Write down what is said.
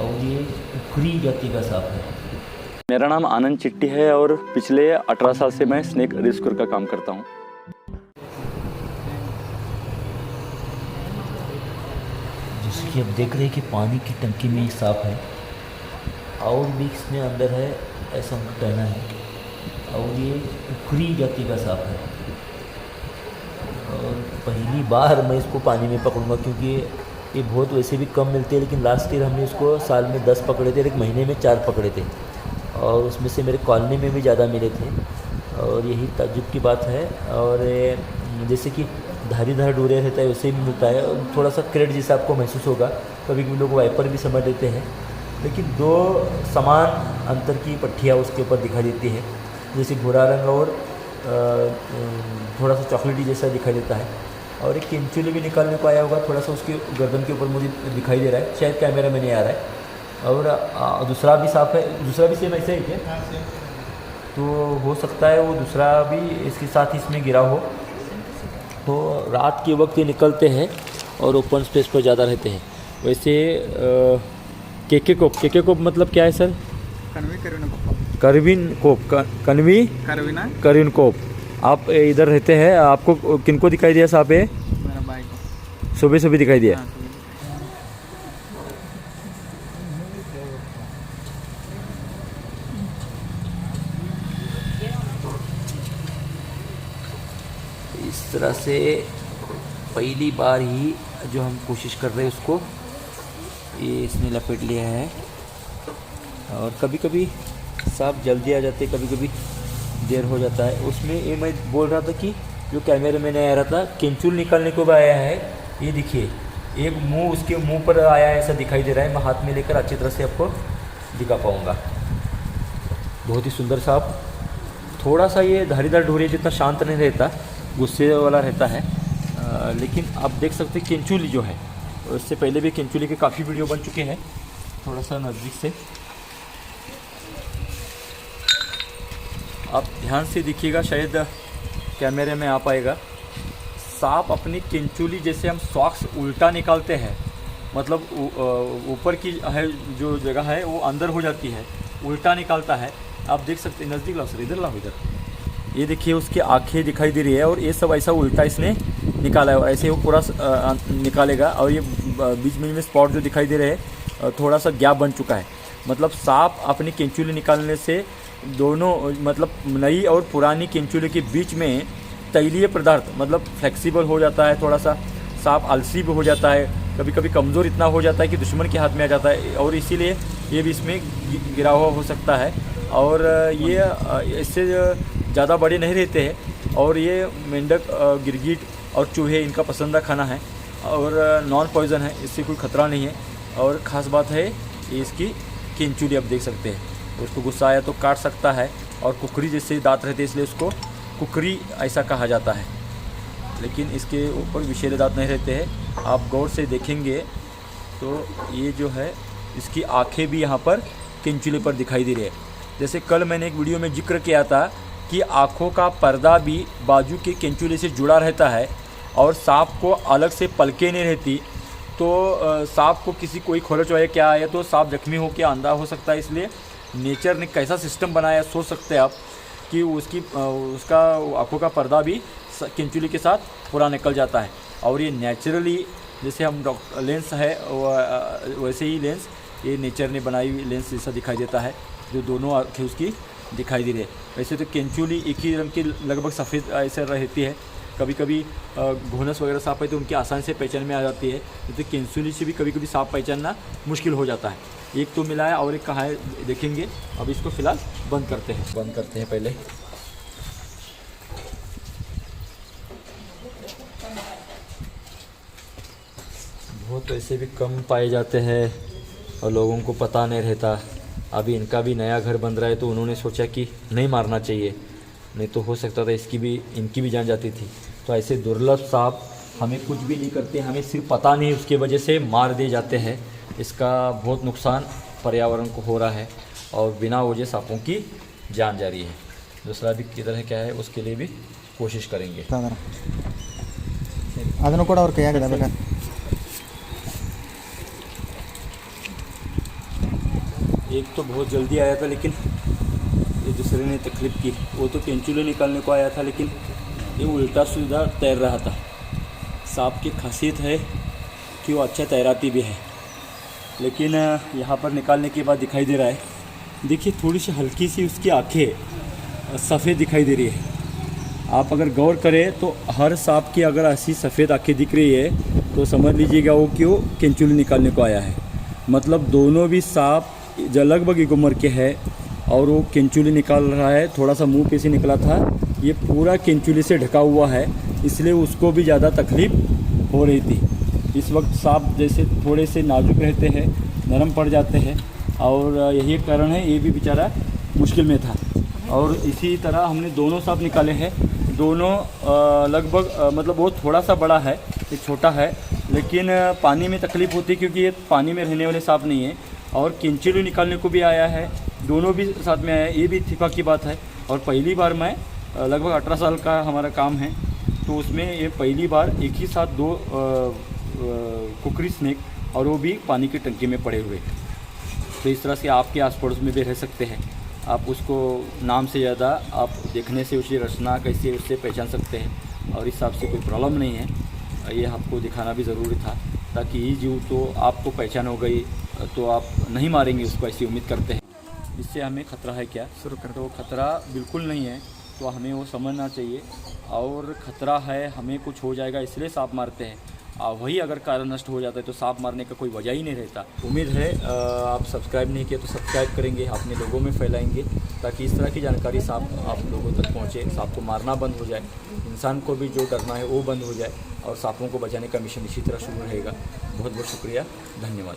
और ये उखरी जाति का सांप है। मेरा नाम आनंद चिट्टी है और पिछले 18 साल से मैं स्नेक रेस्क्यूअर का काम करता हूँ। जैसे कि अब देख रहे हैं कि पानी की टंकी में एक सांप है और भी इसमें अंदर है, ऐसा उनका कहना है। और ये उखरी जाति का सांप है और पहली बार मैं इसको पानी में पकड़ूंगा, क्योंकि ये बहुत वैसे भी कम मिलते हैं। लेकिन लास्ट ईयर हमने इसको साल में 10 पकड़े थे, एक महीने में 4 पकड़े थे और उसमें से मेरे कॉलोनी में भी ज़्यादा मिले थे। और यही ताज्जुब की बात है। और जैसे कि धारीदार डोरिया रहता है वैसे भी मिलता है और थोड़ा सा क्रेड जैसा आपको महसूस होगा। कभी कभी लोग वाइपर भी समझ लेते हैं, लेकिन 2 समान अंतर की पट्टियाँ उसके ऊपर दिखाई देती है, जैसे भूरा रंग और थोड़ा सा चॉकलेटी जैसा दिखाई देता है। और एक केंचुली भी निकालने को आया होगा, थोड़ा सा उसके गर्दन के ऊपर मुझे दिखाई दे रहा है, शायद कैमरा में नहीं आ रहा है। और दूसरा भी सांप है, दूसरा भी सेम ऐसे ही क्या? तो हो सकता है वो दूसरा भी इसके साथ इसमें गिरा हो। तो रात के वक्त ये निकलते हैं और ओपन स्पेस पर ज़्यादा रहते हैं। वैसे केके कोप मतलब क्या है सर? करविन कोप। आप इधर रहते हैं, आपको किनको दिखाई दिया सांप? मेरा भाई को सुबह दिखाई दिया। हाँ, इस तरह से पहली बार ही जो हम कोशिश कर रहे हैं उसको ये इसने लपेट लिया है। और कभी कभी सांप जल्दी आ जाते, कभी कभी देर हो जाता है। उसमें ये मैं बोल रहा था कि जो कैमरे में नहीं आ रहा था, केंचुल निकालने को भी आया है। ये देखिए, एक मुंह उसके मुंह पर आया है, ऐसा दिखाई दे रहा है। मैं हाथ में लेकर अच्छी तरह से आपको दिखा पाऊँगा। बहुत ही सुंदर सांप। थोड़ा सा ये धारीदार डोरिया जितना शांत नहीं रहता, गुस्से वाला रहता है। लेकिन आप देख सकते हैं केंचुली जो है, उससे पहले भी केंचुली के काफ़ी वीडियो बन चुके हैं। थोड़ा सा नज़दीक से आप ध्यान से देखिएगा, शायद कैमरे में आ पाएगा। सांप अपनी केंचुली, जैसे हम सॉक्स उल्टा निकालते हैं, मतलब ऊपर की है जो जगह है वो अंदर हो जाती है, उल्टा निकालता है। आप देख सकते हैं, नज़दीक लाओ सर, इधर लाओ, इधर। ये देखिए उसकी आंखें दिखाई दे रही है और ये सब ऐसा उल्टा इसने निकाला है। ऐसे वो पूरा निकालेगा। और ये बीच में स्पॉट जो दिखाई दे रहे हैं, थोड़ा सा गैप बन चुका है। मतलब सांप अपनी केंचुली निकालने से दोनों, मतलब नई और पुरानी केंचुली के बीच में तैलीय पदार्थ मतलब फ्लेक्सिबल हो जाता है। थोड़ा सा सांप आलसी भी हो जाता है, कभी कभी कमज़ोर इतना हो जाता है कि दुश्मन के हाथ में आ जाता है, और इसीलिए ये भी इसमें गिरा हुआ हो सकता है। और ये इससे ज़्यादा बड़े नहीं रहते हैं। और ये मेंढक, गिरगिट और चूहे इनका पसंदीदा खाना है और नॉन पॉइज़न है, इससे कोई ख़तरा नहीं है। और ख़ास बात है ये इसकी केंचुली, आप देख सकते हैं। उसको गुस्सा आया तो काट सकता है। और कुकरी जैसे दांत रहते हैं, इसलिए उसको कुकरी ऐसा कहा जाता है। लेकिन इसके ऊपर विषैले दांत नहीं रहते हैं। आप गौर से देखेंगे तो ये जो है, इसकी आंखें भी यहाँ पर केंचुली पर दिखाई दे रही है। जैसे कल मैंने एक वीडियो में जिक्र किया था कि आँखों का पर्दा भी बाजू के केंचुली से जुड़ा रहता है और सांप को अलग से पलकें नहीं रहती। तो सांप को किसी कोई खरोच वगैरह क्या आया तो सांप जख्मी हो के अंधा हो सकता है। इसलिए नेचर ने कैसा सिस्टम बनाया, सोच सकते हैं आप कि उसका आँखों का पर्दा भी केंचुली के साथ पूरा निकल जाता है। और ये नेचुरली, जैसे हम लेंस है वैसे ही लेंस ये नेचर ने बनाई हुई लेंस जैसा दिखाई देता है, जो दोनों आँखें उसकी दिखाई दे रही है। वैसे तो केंचुली एक ही रंग की लगभग सफ़ेद ऐसे रहती है। कभी कभी घोनस वगैरह सांप है तो उनकी आसानी से पहचान में आ जाती है, तो केंचुली से भी कभी कभी सांप पहचानना मुश्किल हो जाता है। एक तो मिला है और एक कहाँ है देखेंगे। अब इसको फ़िलहाल बंद करते हैं पहले। बहुत ऐसे भी कम पाए जाते हैं और लोगों को पता नहीं रहता। अभी इनका भी नया घर बन रहा है तो उन्होंने सोचा कि नहीं मारना चाहिए, नहीं तो हो सकता था इनकी भी जान जाती थी। तो ऐसे दुर्लभ सांप हमें कुछ भी नहीं करते, हमें सिर्फ पता नहीं, उसके वजह से मार दिए जाते हैं। इसका बहुत नुकसान पर्यावरण को हो रहा है और बिना वजह सांपों की जान जा रही है। दूसरा भी किधर है क्या है उसके लिए भी कोशिश करेंगे। ಅದನ್ನು ಕೂಡ ಅವ್ರ ಕೈಯಾಗಿದೆ ಬೇಕಾ एक तो बहुत जल्दी आया था, लेकिन ये दूसरे ने तकलीफ़ की। वो तो केंचुली निकालने को आया था, लेकिन ये उल्टा सीधा तैर रहा था। सांप की खासियत है कि वो अच्छा तैराती भी है, लेकिन यहाँ पर निकालने के बाद दिखाई दे रहा है, देखिए थोड़ी सी हल्की सी उसकी आँखें सफ़ेद दिखाई दे रही है। आप अगर गौर करें तो हर सांप की अगर ऐसी सफ़ेद आँखें दिख रही है तो समझ लीजिएगा वो क्यों केंचुली निकालने को आया है। मतलब दोनों भी सांप लगभग एक उम्र के है और वो केंचुली निकाल रहा है। थोड़ा सा मुंह पे से निकला था, ये पूरा केंचुली से ढका हुआ है, इसलिए उसको भी ज़्यादा तकलीफ़ हो रही थी। इस वक्त सांप जैसे थोड़े से नाजुक रहते हैं, नरम पड़ जाते हैं, और यही एक कारण है, ये भी बेचारा मुश्किल में था। और इसी तरह हमने दोनों सांप निकाले हैं। दोनों लगभग मतलब वो थोड़ा सा बड़ा है, एक छोटा है, लेकिन पानी में तकलीफ़ होती है क्योंकि ये पानी में रहने वाले सांप नहीं है। और केंचुली निकालने को भी आया है, दोनों भी साथ में आया है, ये भी इत्तेफाक की बात है। और पहली बार मैं लगभग 18 साल का हमारा काम है, तो उसमें ये पहली बार एक ही साथ 2 कुकरी स्नेक, और वो भी पानी की टंकी में पड़े हुए। तो इस तरह से आपके आस पड़ोस में भी रह सकते हैं। आप उसको नाम से ज़्यादा आप देखने से उसकी रचना कैसे उससे पहचान सकते हैं, और इस हिसाब से कोई प्रॉब्लम नहीं है। ये आपको दिखाना भी ज़रूरी था, ताकि ये जीव तो आपको पहचान हो गई तो आप नहीं मारेंगे उसको, ऐसी उम्मीद करते हैं। इससे हमें ख़तरा है क्या? शुरू कर दो। खतरा बिल्कुल नहीं है, तो हमें वो समझना चाहिए। और ख़तरा है, हमें कुछ हो जाएगा इसलिए सांप मारते हैं, वही अगर कारण नष्ट हो जाता है तो सांप मारने का कोई वजह ही नहीं रहता। उम्मीद है आप सब्सक्राइब नहीं किया तो सब्सक्राइब करेंगे, अपने लोगों में फैलाएंगे, ताकि इस तरह की जानकारी सांप आप लोगों तक पहुँचे, सांप को मारना बंद हो जाए, इंसान को भी जो डरना है वो बंद हो जाए, और सांपों को बचाने का मिशन इसी तरह शुरू रहेगा। बहुत बहुत शुक्रिया, धन्यवाद।